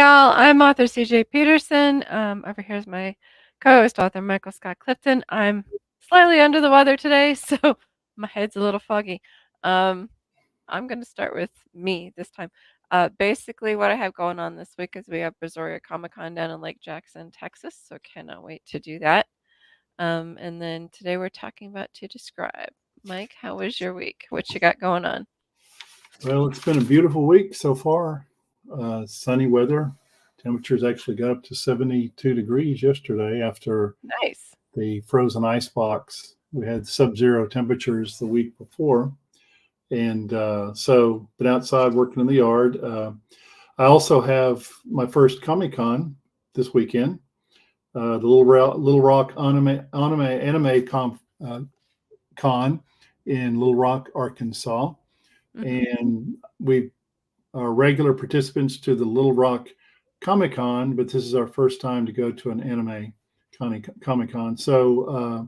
y'all. I'm author CJ Peterson. Over here is my co-host, author Michael Scott Clifton. I'm slightly under the weather today, so my head's a little foggy. Um, I'm going to start with me this time. Basically, what I have going on this week is we have Brazoria Comic Con down in Lake Jackson, Texas, so cannot wait to do that. And then today we're talking about to describe. Mike, how was your week? What you got going on? Well, it's been a beautiful week so far. Sunny weather. Temperatures actually got up to 72 degrees yesterday after Nice. the frozen ice box. We had sub-zero temperatures the week before. And so been outside working in the yard. I also have my first Comic Con this weekend. The Little Rock Anime Con in Little Rock, Arkansas. Mhm. And we are regular participants to the Little Rock Comic Con, but this is our first time to go to an anime Comic Con. So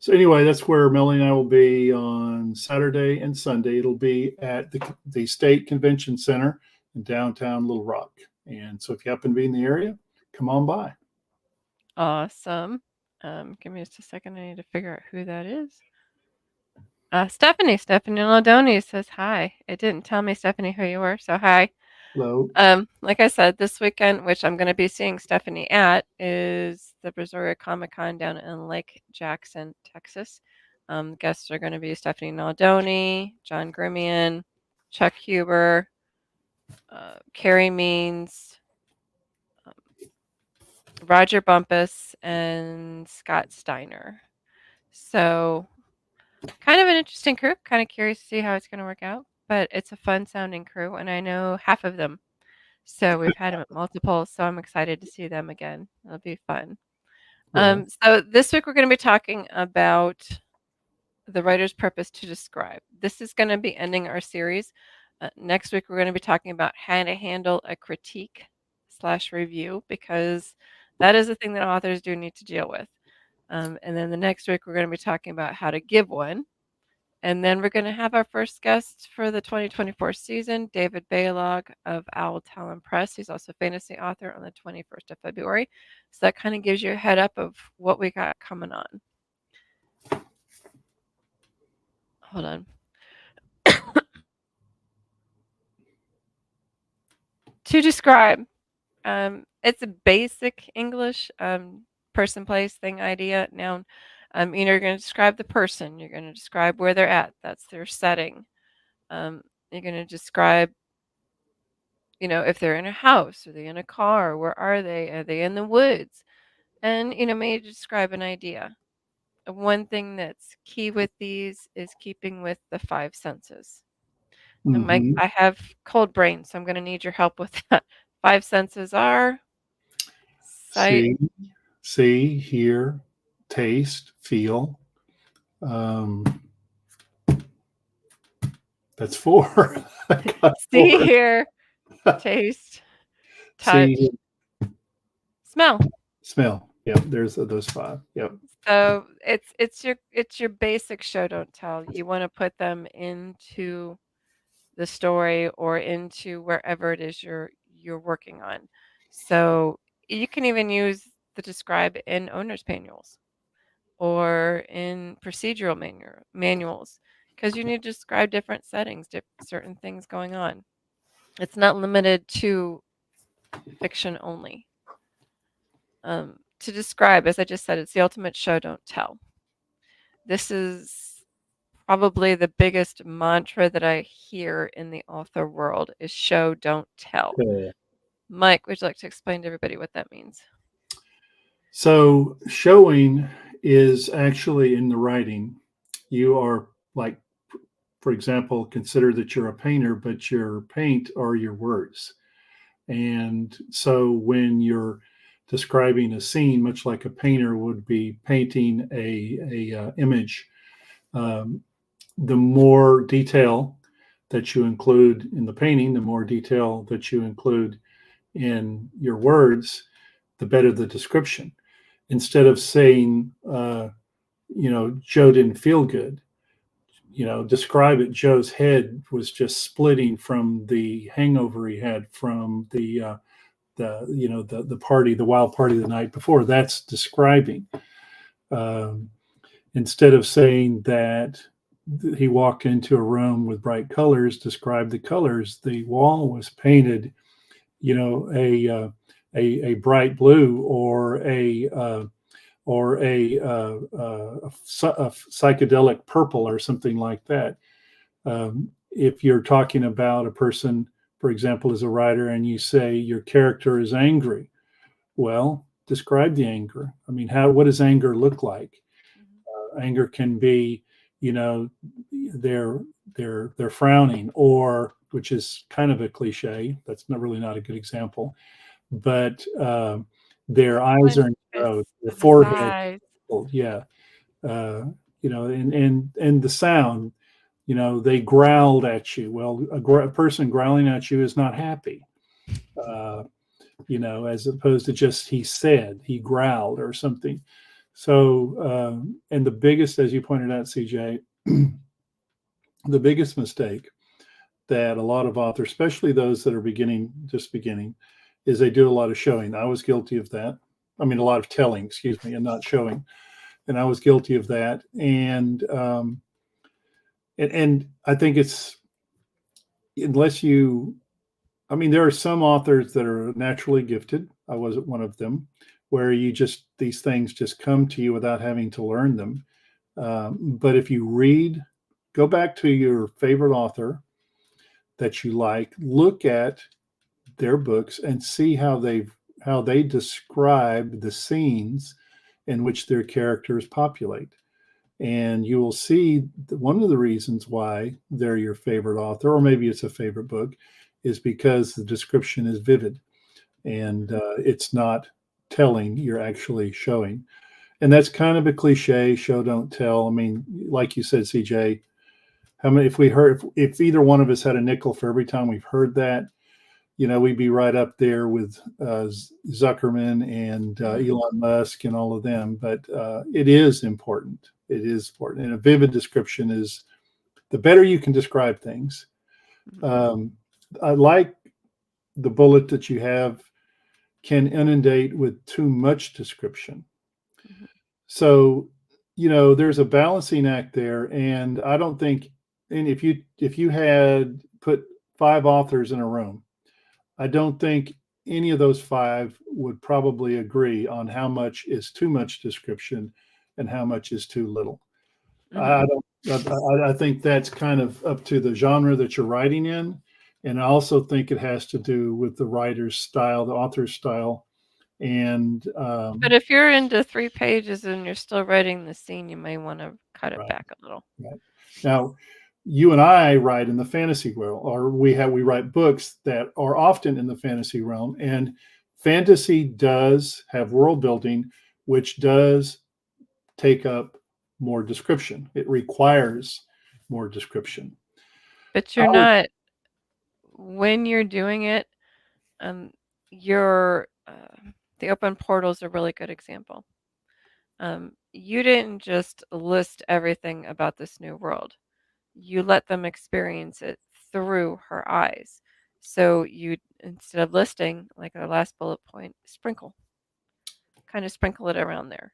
anyway, that's where Melanie and I will be on Saturday and Sunday. It'll be at the State Convention Center in downtown Little Rock. And so if you happen to be in the area, come on by. Awesome. Give me just a second. I need to figure out who that is. Stephanie Ladoni says hi. It didn't tell me, Stephanie, who you were, so hi. Hello. Like I said, this weekend, which I'm going to be seeing Stephanie at, is the Brazoria Comic Con down in Lake Jackson, Texas. Guests are going to be Stephanie Naldoni, John Grimian, Chuck Huber, Carrie Means, um, Roger Bumpus, and Scott Steiner. So, kind of an interesting crew. Kind of curious to see how it's going to work out, but it's a fun sounding crew, and I know half of them. So we've had them at multiple, so I'm excited to see them again. It'll be fun. Well, So this week we're going to be talking about the writer's purpose to describe. This is going to be ending our series. Next week we're going to be talking about how to handle a critique slash review, because that is a thing that authors do need to deal with. And then the next week we're going to be talking about how to give one. And then we're going to have our first guest for the 2024 season, David Baylog of Owl Talon Press. He's also a fantasy author on the 21st of February. So that kind of gives you a head up of what we got coming on. Hold on. To describe, it's a basic English person, place, thing, idea, noun. You're going to describe the person. You're going to describe where they're at. That's their setting. You're going to describe, if they're in a house, are they in a car, where are they? Are they in the woods? And, maybe describe an idea. One thing that's key with these is keeping with the five senses. And Mike, mm-hmm. I have cold brain, so I'm going to need your help with that. Five senses are sight. See, hear, taste, feel. Um, that's four. I got See, four. hear, taste, See, touch, smell. smell. Yep, there's those five. Yep. So it's your basic show don't tell. You want to put them into the story or into wherever it is you're working on. So you can even use the describe in owner's manuals or in procedural manuals, because you need to describe different settings, certain things going on. It's not limited to fiction only. To describe, as I just said, it's the ultimate show don't tell. This is probably the biggest mantra that I hear in the author world is show don't tell. Okay. Mike, would you like to explain to everybody what that means? So showing is actually in the writing. You are like, for example, consider that you're a painter, but your paint are your words. And so when you're describing a scene, much like a painter would be painting a image, um, the more detail that you include in the painting, the more detail that you include in your words, the better the description. Instead of saying, Joe didn't feel good, describe it. Joe's head was just splitting from the hangover he had from the party, the wild party the night before. That's describing. Um, Instead of saying that he walked into a room with bright colors, describe the colors. The wall was painted, a bright blue or a psychedelic purple or something like that. If you're talking about a person, for example, as a writer, and you say your character is angry, well, describe the anger. I mean, what does anger look like? Mhm. Anger can be, you know, they're they're frowning, or which is kind of a cliche. That's not really not a good example, but their eyes are Clenched narrowed, fists their to the forehead, sides. yeah, uh, and the sound, they growled at you. Well, a person growling at you is not happy. Uh, as opposed to just he said, he growled or something. So, and the biggest, as you pointed out, CJ, the biggest mistake that a lot of authors, especially those that are just beginning, is they do a lot of showing. I was guilty of that. I mean, a lot of telling, excuse me, and not showing. And I was guilty of that. And I think it's, unless you, I mean, there are some authors that are naturally gifted. I wasn't one of them, where these things just come to you without having to learn them. But if you read, go back to your favorite author that you like, look at their books and see how they describe the scenes in which their characters populate. And you will see that one of the reasons why they're your favorite author, or maybe it's a favorite book, is because the description is vivid and it's not telling, you're actually showing. And that's kind of a cliche, show don't tell. I mean, like you said, CJ, how many, if either one of us had a nickel for every time we've heard that, we'd be right up there with Zuckerman and Mhm. Elon Musk and all of them. But it is important. It is important. And a vivid description is the better you can describe things. Mhm. Um, I like the bullet that you have, can inundate with too much description. Mhm. So, there's a balancing act there. And I don't think, and if you had put five authors in a room, I don't think any of those five would probably agree on how much is too much description and how much is too little. Mhm. I don't. I think that's kind of up to the genre that you're writing in, and I also think it has to do with the writer's style, the author's style, and But if you're into 3 pages and you're still writing the scene, you may wanna cut it right, back a little. right. Now, you and I write in the fantasy world, or we write books that are often in the fantasy realm, and fantasy does have world building, which does take up more description. It requires more description. But I you're would, not when you're doing it, um, you're the open portal is a really good example. You didn't just list everything about this new world. You let them experience it through her eyes. So you instead of listing, like our last bullet point, sprinkle, kind of sprinkle it around there.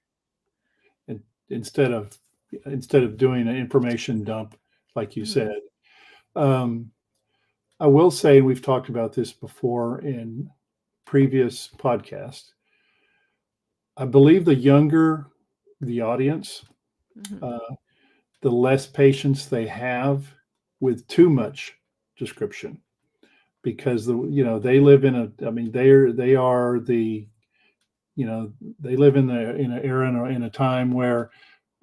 instead of doing an information dump, like you Mhm. said. Um, I will say, we've talked about this before in previous podcasts. I believe the younger the audience, Mhm. uh, the less patience they have with too much description, because they live in a, I mean, they are the, you know they live in an era, in a time where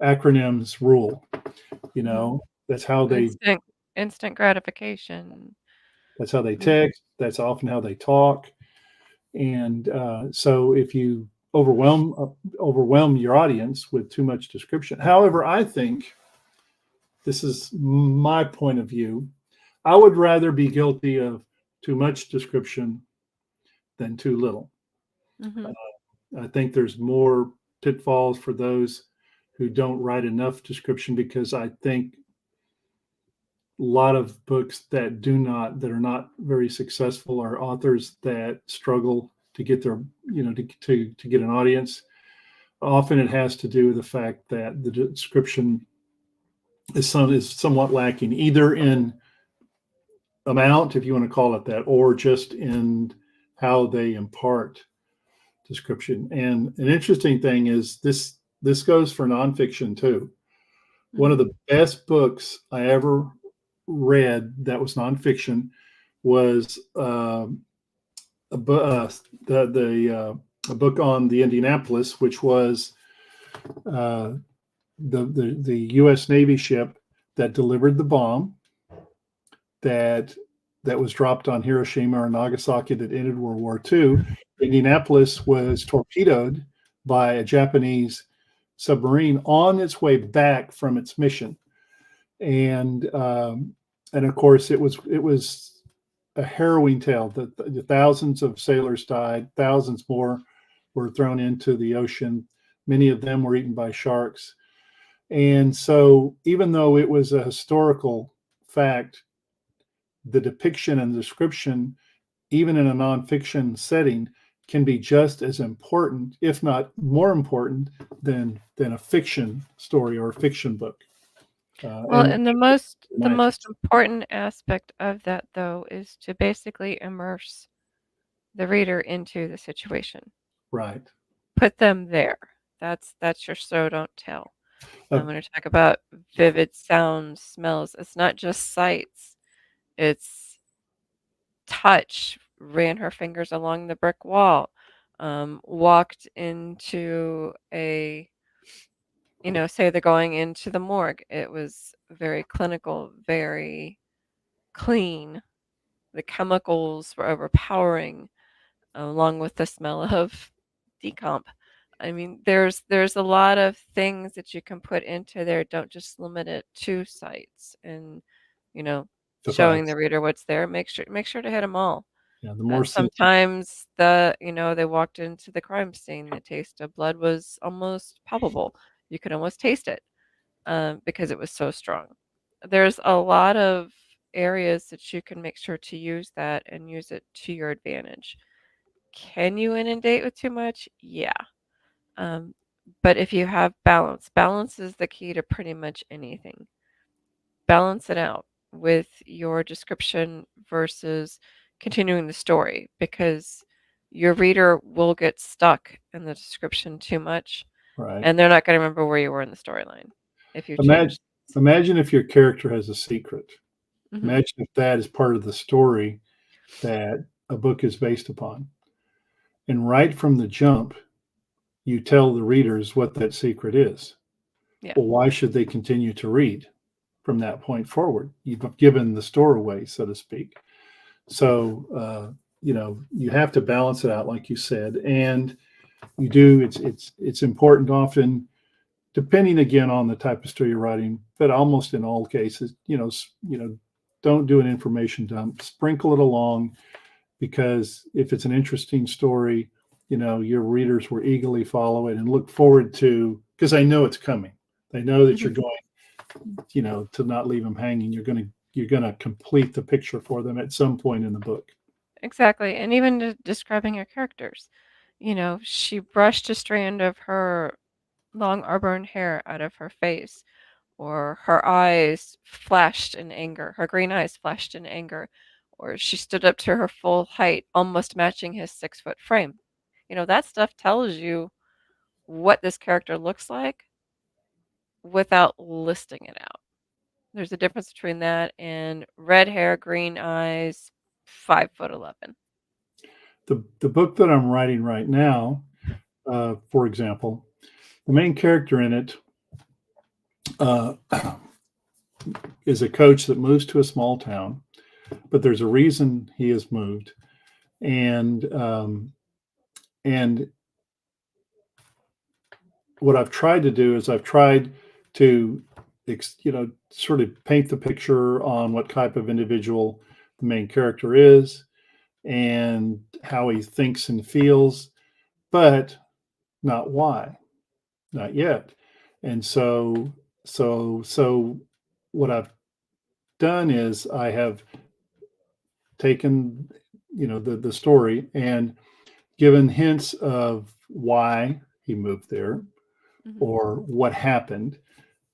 acronyms rule. Mhm. That's how they Instant instant gratification. that's how they Mhm. text. That's often how they talk. And so if you overwhelm your audience with too much description. However, I think, this is my point of view, I would rather be guilty of too much description than too little. Mhm. I think there's more pitfalls for those who don't write enough description, because I think a lot of books that are not very successful are authors that struggle to get their, to get an audience. Often it has to do with the fact that the description is somewhat lacking, either in amount, if you want to call it that, or just in how they impart description. And an interesting thing is this goes for nonfiction too. One of Mhm. the best books I ever read that was nonfiction was a, a book on the Indianapolis, which was uh, the U.S. Navy ship that delivered the bomb that was dropped on Hiroshima or Nagasaki that ended World War II. Indianapolis was torpedoed by a Japanese submarine on its way back from its mission, and and of course it was a harrowing tale. The thousands of sailors died, thousands more were thrown into the ocean. Many of them were eaten by sharks. And so, even though it was a historical fact, the depiction and description, even in a nonfiction setting, can be just as important, if not more important, than a fiction story or a fiction book. Well, And and in the my opinion, most important aspect of that though is to basically immerse the reader into the situation. right. Put them there. That's your show don't tell. Uh, I'm going to talk about vivid sounds, smells. It's not just sights. It's touch. Ran her fingers along the brick wall. Walked into a, say they're going into the morgue. It was very clinical, very clean. The chemicals were overpowering, along with the smell of decomp. I mean, there's a lot of things that you can put into there. Don't just limit it to sites and, you know, showing suffice. the reader what's there. Make sure to hit them all. Yeah, the more sense. Sometimes they walked into the crime scene. The taste of blood was almost palpable. You could almost taste it, because it was so strong. There's a lot of areas that you can make sure to use that and use it to your advantage. Can you inundate with too much? Yeah. Um, but if you have balance, balance is the key to pretty much anything. Balance it out with your description versus continuing the story, because your reader will get stuck in the description too much Right. and they're not going to remember where you were in the storyline if you Imagine, change. imagine if your character has a secret. Hmm. Imagine if that is part of the story that a book is based upon. And right from the jump, you tell the readers what that secret is. Yeah. Well, why should they continue to read from that point forward? You've given the store away, so to speak. So, you have to balance it out, like you said, and you do. It's important often, depending again on the type of story you're writing, but almost in all cases, don't do an information dump. Sprinkle it along, because if it's an interesting story, your readers will eagerly follow it and look forward to, because they know it's coming. They know that you're Hmm. going, to not leave them hanging. You're gonna complete the picture for them at some point in the book. Exactly. And even describing your characters. She brushed a strand of her long auburn hair out of her face, or her eyes flashed in anger. Her green eyes flashed in anger, or she stood up to her full height, almost matching his 6 foot frame. That stuff tells you what this character looks like without listing it out. There's a difference between that and red hair, green eyes, 5'11". The book that I'm writing right now, for example, the main character in it uh, is a coach that moves to a small town, but there's a reason he has moved, and and what I've tried to do is I've tried to, sort of paint the picture on what type of individual the main character is and how he thinks and feels, but not why, not yet. And so what I've done is I have taken, the story and given hints of why he moved there Mhm. or what happened,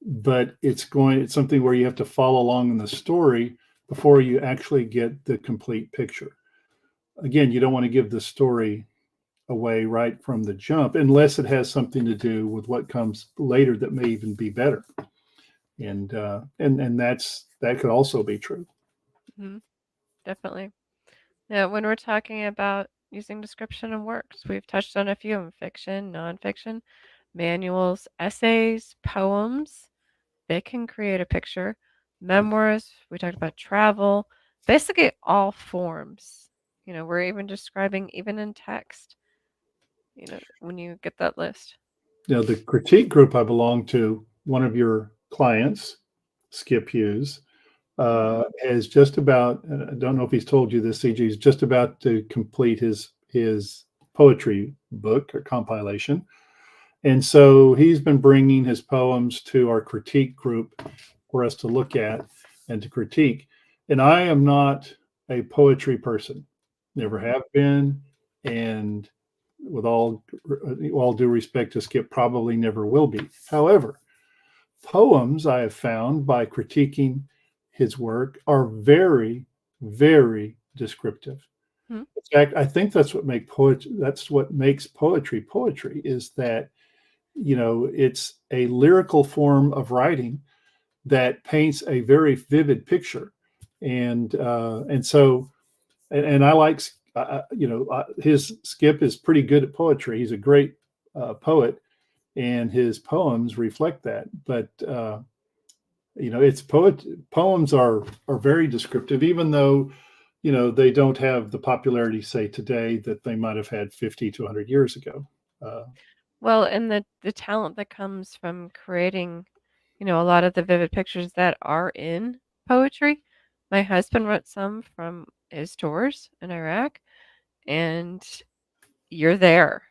but it's something where you have to follow along in the story before you actually get the complete picture. Again, you don't want to give the story away right from the jump unless it has something to do with what comes later that may even be better. And that could also be true. Mhm. Definitely. Now, when we're talking about using description in works, we've touched on a few of them: fiction, nonfiction, manuals, essays, poems. They can create a picture. Memoirs, we talked about travel, basically all forms. We're even describing even in text, when you get that list. Now, the critique group I belong to, one of your clients, Skip Hughes, Mhm. is just about. I don't know if he's told you this, CG. He's just about to complete his poetry book or compilation, and so he's been bringing his poems to our critique group for us to look at and to critique. And I am not a poetry person, never Mhm. have been, and with all due respect to Skip, probably never will be. However, poems I have found by critiquing his work are very, very descriptive. Mhm. In fact, I think that's what makes poetry poetry is that it's a lyrical form of writing that paints a very vivid picture, and so and I like his Skip is pretty good at poetry. He's a great poet, and his poems reflect that. But it's poems are very descriptive, even though they don't have the popularity say today that they might have had 50 to 100 years ago. Uh, Well, and the talent that comes from creating, a lot of the vivid pictures that are in poetry. My husband wrote some from his tours in Iraq, and you're there.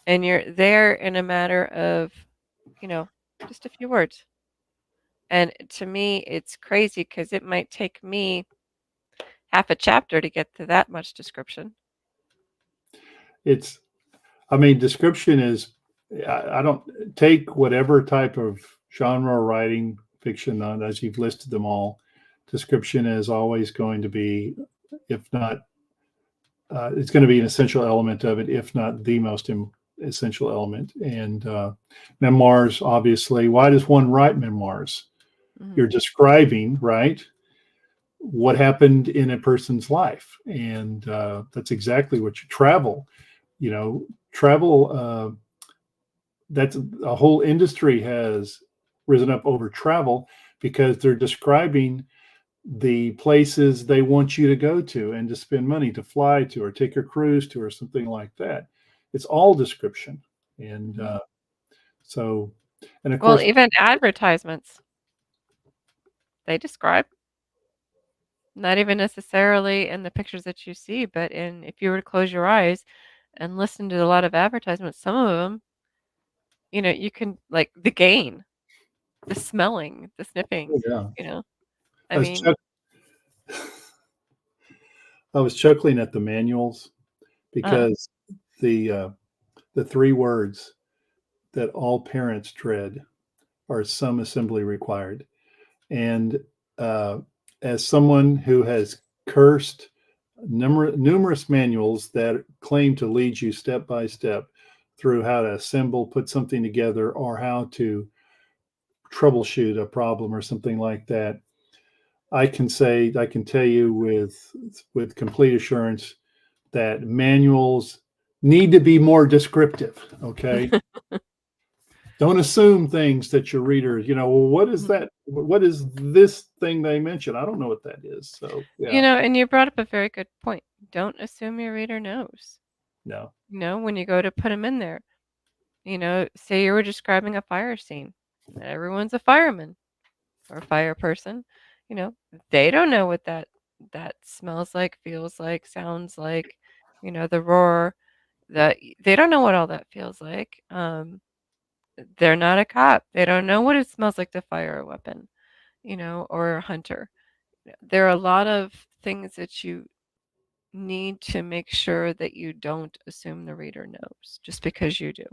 And you're there in a matter of, you know, just a few words. And to me, it's crazy because it might take me half a chapter to get to that much description. it's I mean, description is, I don't take whatever type of genre writing, fiction, as you've listed them all. Description is always going to be, if not, it's going to be an essential element of it, if not the most essential element. And memoirs, obviously. Why does one write memoirs? Mhm. You're describing, right, what happened in a person's life. And that's exactly what you travel. Travel. That's a whole industry has risen up over travel because they're describing the places they want you to go to and to spend money to fly to or take your cruise to or something like that. It's all description. And Mhm. so, and of Well, course, even advertisements, they describe, not even necessarily in the pictures that you see, but in if you were to close your eyes and listen to a lot of advertisements, some of them, you can like the gain, the smelling, the sniffing, oh, yeah, you know. I I was, mean, chuck- I was chuckling at the manuals uh, because the, uh, the three words that all parents dread are some assembly required. And uh, as someone who has cursed numerous manuals that claim to lead you step by step through how to assemble, put something together, or how to troubleshoot a problem or something like that, I can tell you with complete assurance that manuals need to be more descriptive. Okay, don't assume things that your readers, well, what is that? What is this thing they mentioned? I don't know what that is. So yeah, and you brought up a very good point. Don't assume your reader knows. no, When you go to put them in there, say you were describing a fire scene. Everyone's a fireman or a fire person. You know, they don't know what that smells like, feels like, sounds like. The roar. They don't know what all that feels like. They're not a cop. They don't know what it smells like to fire a weapon. Or a hunter. There are a lot of things that you need to make sure that you don't assume the reader knows just because you do.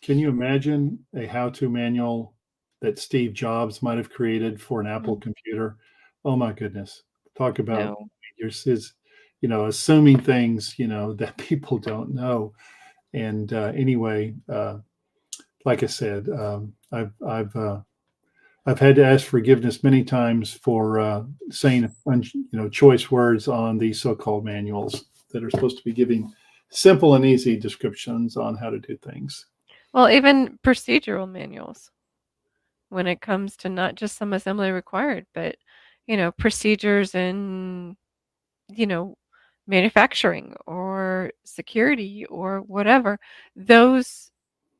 Can you imagine a how-to manual that Steve Jobs might have created for an Apple Mm, computer? Oh my goodness. Talk about no. your his, assuming things, that people don't know. And anyway, like I said, I've had to ask forgiveness many times for saying choice words on these so-called manuals that are supposed to be giving simple and easy descriptions on how to do things. Well, even procedural manuals when it comes to not just some assembly required, but procedures in, you know, manufacturing or security or whatever, those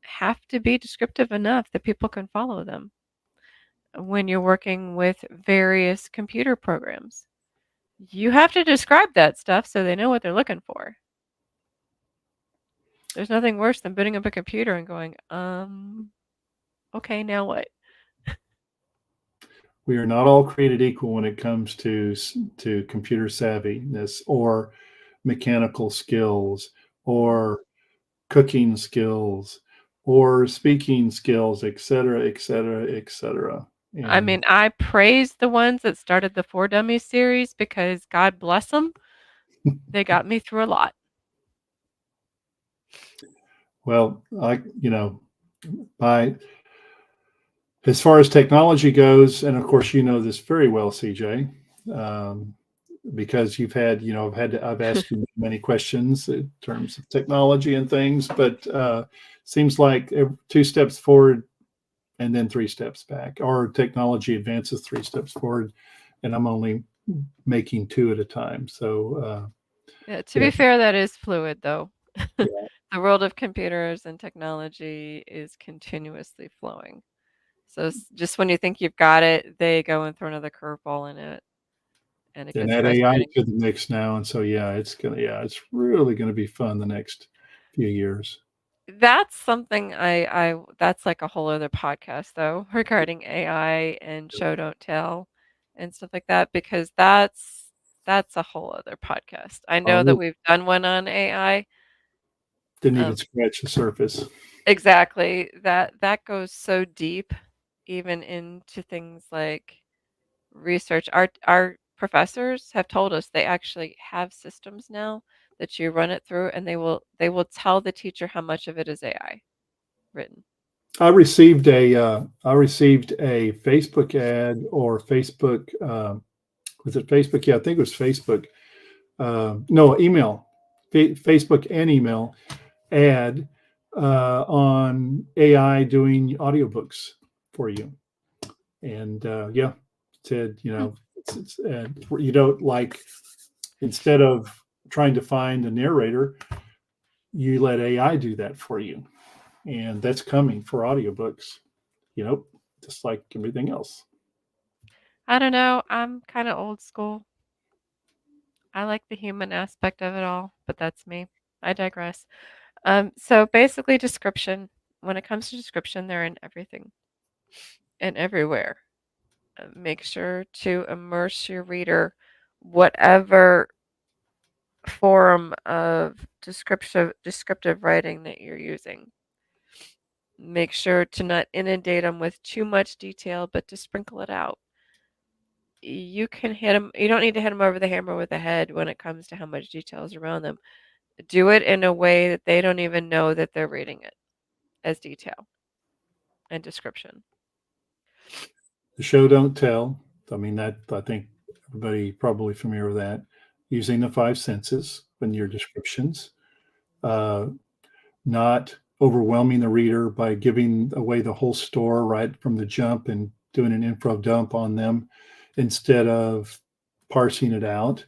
have to be descriptive enough that people can follow them when you're working with various computer programs. You have to describe that stuff so they know what they're looking for. There's nothing worse than booting up a computer and going, okay, now what? We are not all created equal when it comes to computer savviness or mechanical skills or cooking skills or speaking skills, et cetera, et cetera, et cetera. I And mean, I praise the ones that started the For Dummies series because God bless them. They got me through a lot. well, by as far as technology goes, and of course you know this very well, CJ, um, because I've asked you many questions in terms of technology and things, but seems like two steps forward and then three steps back, or technology advances three steps forward, and I'm only making two at a time. So Yeah, to yeah, be fair, that is fluid though. yeah, The world of computers and technology is continuously flowing. So just when you think you've got it, they go and throw another curveball in it, and it and gets add AI frustrating. to the mix now, and so it's really gonna be fun the next few years. That's something that's like a whole other podcast though, regarding AI and show don't tell and stuff like that, because that's a whole other podcast. I know that Oh, we've done one on AI. didn't even Um, scratch the surface. exactly. That goes so deep even into things like research. Our professors have told us they actually have systems now that you run it through and they will tell the teacher how much of it is AI written. I received a Facebook ad or Facebook was it Facebook? Yeah, I think it was Facebook. No, email, Facebook and email ad on AI doing audiobooks for you. And yeah, said, Hmm. you don't like, instead of trying to find a narrator, you let AI do that for you. And that's coming for audiobooks, you know, just like everything else. I don't know. I'm kind of old school. I like the human aspect of it all, but that's me. I digress. So basically, description. When it comes to description, they're in everything and everywhere. Make sure to immerse your reader, whatever form of descriptive writing that you're using. Make sure to not inundate them with too much detail, but to sprinkle it out. You can hit them. You don't need to hit them over the hammer with the head when it comes to how much detail is around them. Do it in a way that they don't even know that they're reading it as detail and description. The show don't tell. I mean, that I think everybody probably familiar with that. Using the five senses in your descriptions, uh, not overwhelming the reader by giving away the whole store right from the jump and doing an info dump on them, instead of parsing it out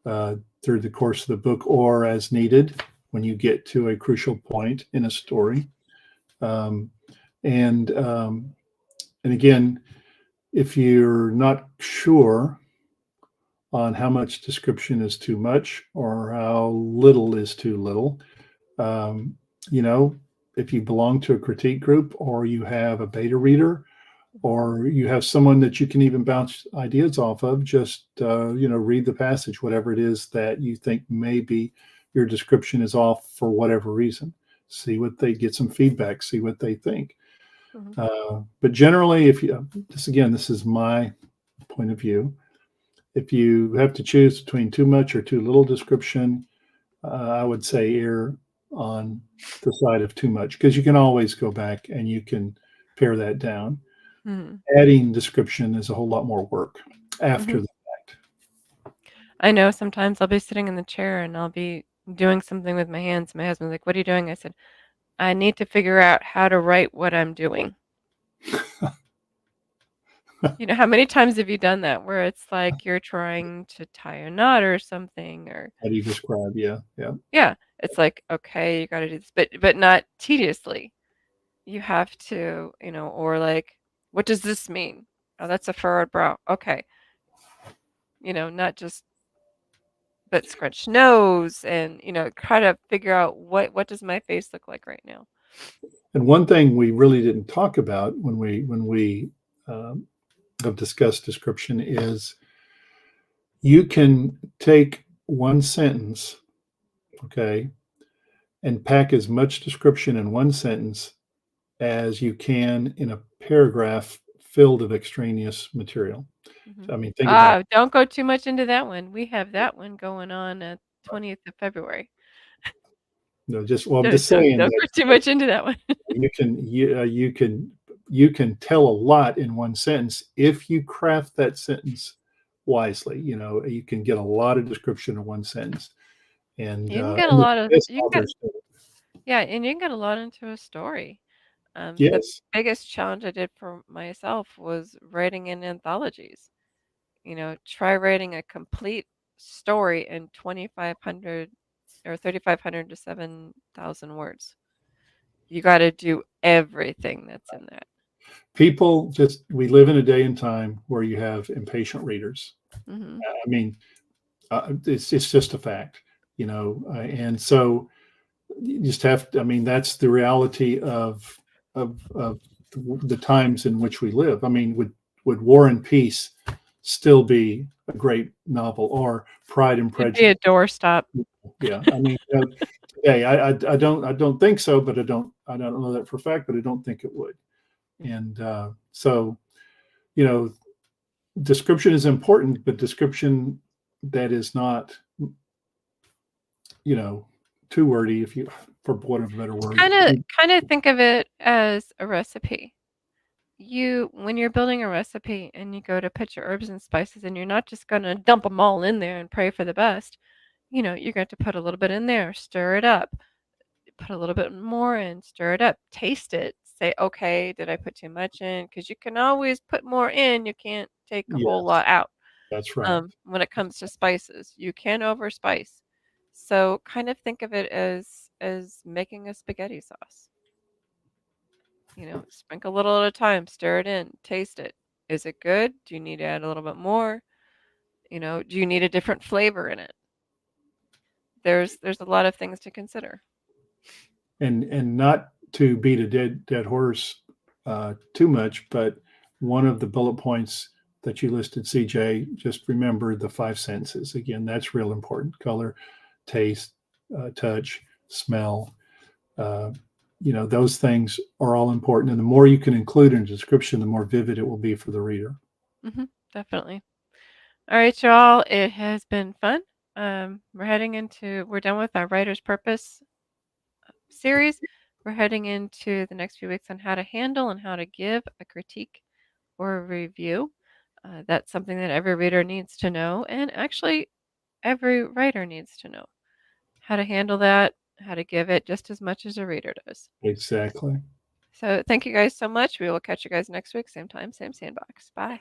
uh, through the course of the book or as needed when you get to a crucial point in a story. Um, and and again, if you're not sure on how much description is too much or how little is too little, um, you know, if you belong to a critique group or you have a beta reader Mhm. or you have someone that you can even bounce ideas off of. Just read the passage, whatever it is that you think maybe your description is off for whatever reason. See what they get, some feedback, see what they think. Mhm. But generally, if you this again, this is my point of view. If you have to choose between too much or too little description, I would say err on the side of too much, because you can always go back and you can pare that down. Mhm. Adding description is a whole lot more work after Mhm. the fact. I know sometimes I'll be sitting in the chair and I'll be doing something with my hands. My husband's like, "What are you doing?" I said, "I need to figure out how to write what I'm doing." You know, how many times have you done that where it's like you're trying to tie a knot or something or How do you describe? Yeah, yeah. yeah, it's like, okay, you got to do this, but not tediously. You have to, or like, what does this mean? Oh, that's a furrowed brow. Okay. Not just but scrunched nose and, try to figure out what does my face look like right now. And one thing we really didn't talk about when we um, have discussed description is you can take one sentence, okay, and pack as much description in one sentence as you can in a paragraph filled of extraneous material. Mhm. So, I mean, think about Ah, don't go too much into that one. We have that one going on at 20th of February. just well, I'm Don't just don't saying don't that go too much into that one. you can tell a lot in one sentence if you craft that sentence wisely. You can get a lot of description in one sentence, and You can get a and the lot of best you can get authors do it. yeah, and you can get a lot into a story. The Yes, biggest challenge I did for myself was writing in anthologies. Try writing a complete story in 2,500 or 3,500 to 7,000 words. You got to do everything that's in that. people just we live in a day and time where you have impatient readers. Hmm. I mean, it's just a fact, and so you just have to, I mean, that's the reality of the times in which we live. I mean, would War and Peace still be a great novel, or Pride and It'd be Prejudice? a doorstop. Yeah, I mean, today I don't think so, but I don't know that for a fact, but I don't think it would. And so you know, description is important, but description that is not you know too wordy, if you, for want of a better word. Kind of think of it as a recipe. When you're building a recipe and you go to put your herbs and spices and you're not just going to dump them all in there and pray for the best. You're going to put a little bit in there, stir it up, put a little bit more in, stir it up, taste it, say, okay, did I put too much in? Because you can always put more in. You can't take a whole Yes, lot out. that's right. When it comes to spices, you can overspice. So kind of think of it as making a spaghetti sauce. Sprinkle a little at a time, stir it in, taste it. Is it good? Do you need to add a little bit more? Do you need a different flavor in it? There's a lot of things to consider. And not to beat a dead horse too much, but one of the bullet points that you listed, CJ, just remember the five senses. Again, that's real important: color, taste, touch, smell. Uh, those things are all important, and the more you can include in a description, the more vivid it will be for the reader. Hmm. Definitely. All right, y'all. It has been fun. We're done with our writer's purpose series. We're heading into the next few weeks on how to handle and how to give a critique or a review. That's something that every reader needs to know, and actually, every writer needs to know how to handle that, how to give it just as much as a reader does. Exactly. So, thank you guys so much. We will catch you guys next week, same time, same sandbox. Bye.